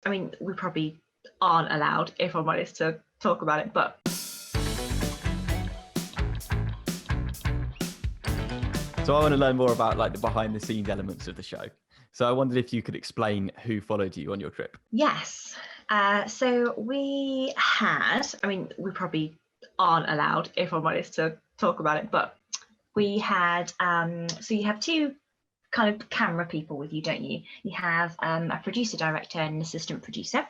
I mean, we probably aren't allowed, if I'm honest, to talk about it, but. So I want to learn more about like the behind the scenes elements of the show. So I wondered if you could explain who followed you on your trip. Yes. So we had, I mean, we probably aren't allowed, if I'm honest, to talk about it, but we had, so you have two kind of camera people with you, don't you? You have a producer director and an assistant producer,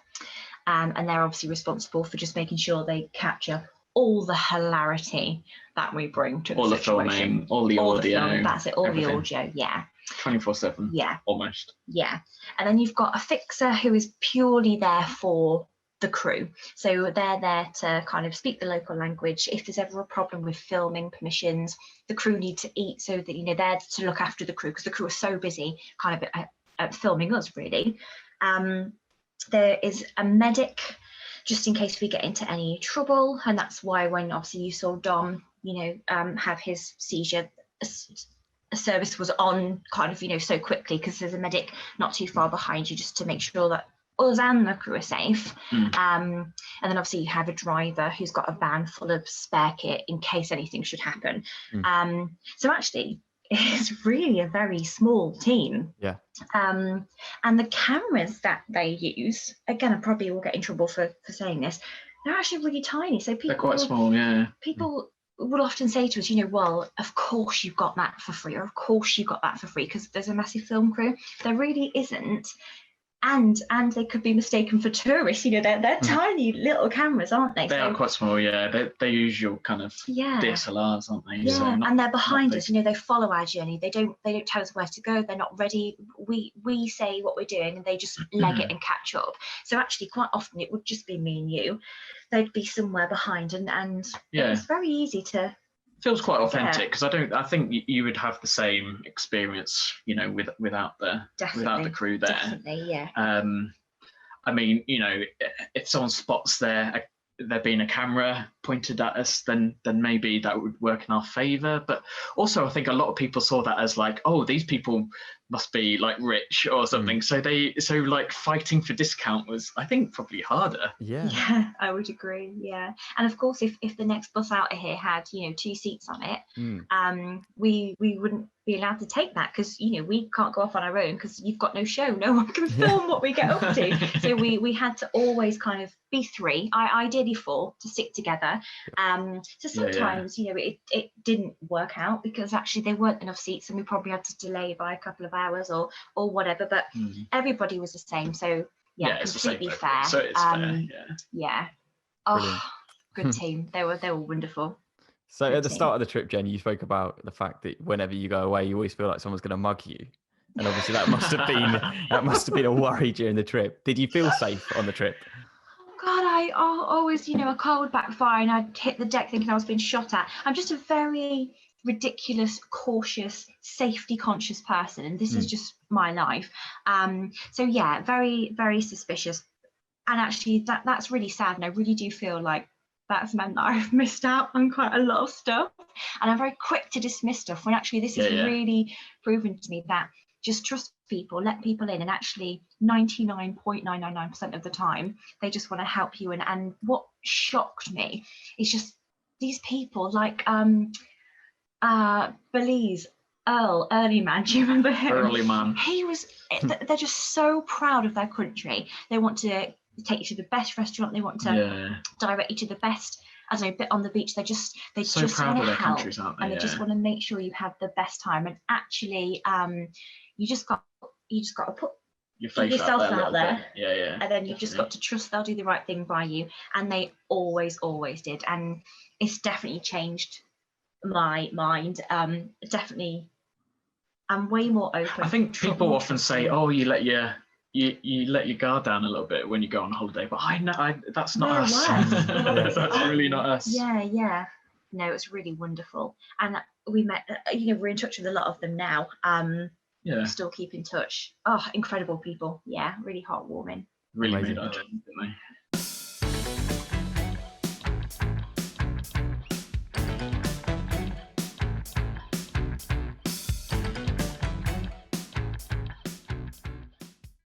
and they're obviously responsible for just making sure they capture all the hilarity that we bring to the all situation. The filming, all the audio, that's it, all everything. The audio, yeah. 24/7. Yeah. Almost. Yeah. And then you've got a fixer who is purely there for the crew. So they're there to kind of speak the local language. If there's ever a problem with filming permissions, the crew need to eat, so that, you know, they're to look after the crew because the crew are so busy kind of at filming us, really. There is a medic just in case we get into any trouble. And that's why when obviously you saw Dom, have his seizure, a service was on kind of, so quickly, because there's a medic not too far behind you just to make sure that us and the crew are safe. And then obviously you have a driver who's got a van full of spare kit in case anything should happen. So actually, it's really a very small team. Yeah. And the cameras that they use, again, I probably will get in trouble for saying this, they're actually really tiny. So they're quite small, yeah. People would often say to us, well, of course you got that for free, or of course you got that for free because there's a massive film crew. There really isn't. And they could be mistaken for tourists. They're tiny little cameras, aren't they? They are quite small, yeah. They use your kind of DSLRs, aren't they? Yeah, so and they're behind us. They follow our journey. They don't tell us where to go. They're not ready. We say what we're doing, and they just leg it and catch up. So actually, quite often it would just be me and you. They'd be somewhere behind, and it's very easy to. Feels quite authentic because I think you would have the same experience, without the crew there. Definitely, yeah. I mean, if someone spots there being a camera pointed at us, then maybe that would work in our favor. But also, I think a lot of people saw that as like, oh, these people must be like rich or something. So like fighting for discount was, I think, probably harder. Yeah, I would agree. Yeah, and of course, if the next bus out of here had 2 seats on it, we wouldn't be allowed to take that because we can't go off on our own because you've got no show. No one can film what we get up to. So we had to always kind of be 3, ideally 4, to stick together. So sometimes it didn't work out because actually there weren't enough seats and we probably had to delay by a couple of hours or whatever, but everybody was the same, so completely fair. So it's fair. Oh, good team. They were wonderful. So at the start of the trip, Jen, you spoke about the fact that whenever you go away you always feel like someone's going to mug you, and obviously that must have been a worry during the trip. Did you feel safe on the trip? God, I always, a car would backfire and I'd hit the deck thinking I was being shot at. I'm just a very ridiculous, cautious, safety conscious person, and this is just my life. So yeah, very, very suspicious. And actually that's really sad, and I really do feel like that's meant that I've missed out on quite a lot of stuff. And I'm very quick to dismiss stuff when actually this is really proven to me that just trust people, let people in, and actually 99.999% of the time they just want to help you. And what shocked me is just these people like Belize Early Man. Do you remember him? Early Man. He was. They're just so proud of their country. They want to take you to the best restaurant. They want to direct you to the best, I don't know, bit on the beach. They just proud want of to their help, countries, aren't they? and they just want to make sure you have the best time. And actually, you just got to put yourself out there. Yeah. And then you've just got to trust they'll do the right thing by you, and they always did. And it's definitely changed my mind. Definitely, I'm way more open. I think people often say, "Oh, you let your guard down a little bit when you go on holiday," but that's not us. That's really not us. Yeah. No, it's really wonderful, and we met. We're in touch with a lot of them now. Still keep in touch. Oh, incredible people. Yeah, really heartwarming. Really made our journey, didn't they?